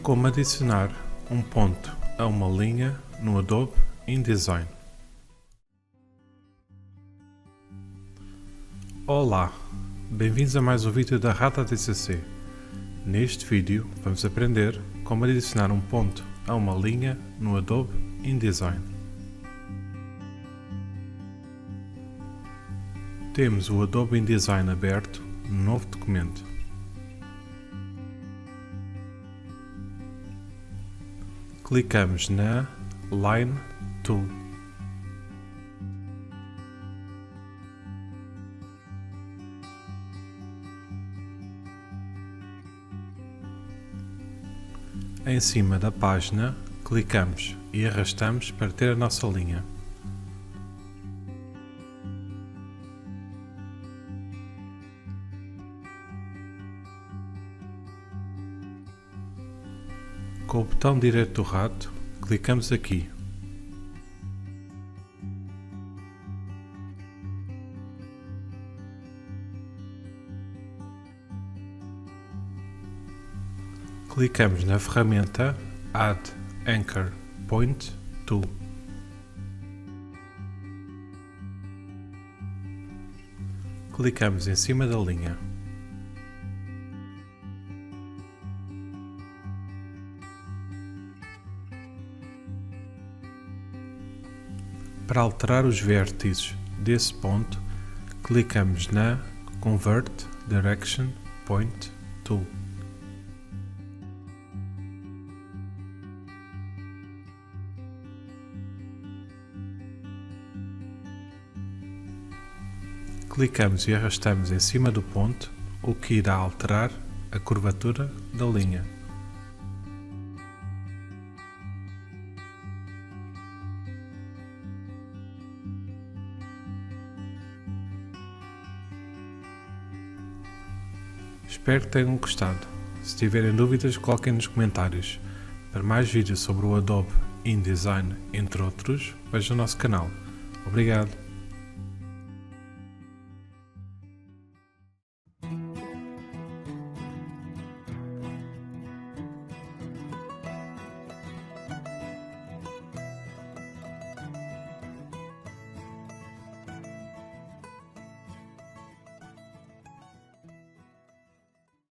Como adicionar um ponto a uma linha no Adobe InDesign. Olá, bem-vindos a mais um vídeo da Rata TCC. Neste vídeo vamos aprender como adicionar um ponto a uma linha no Adobe InDesign. Temos o Adobe InDesign aberto no novo documento. Clicamos na Line Tool. Em cima da página, clicamos e arrastamos para ter a nossa linha. Com o botão direito do rato, clicamos aqui. Clicamos na ferramenta Add Anchor Point Tool. Clicamos em cima da linha. Para alterar os vértices desse ponto, clicamos na Convert Direction Point Tool. Clicamos e arrastamos em cima do ponto, o que irá alterar a curvatura da linha. Espero que tenham gostado. Se tiverem dúvidas, coloquem nos comentários. Para mais vídeos sobre o Adobe InDesign, entre outros, vejam o nosso canal. Obrigado!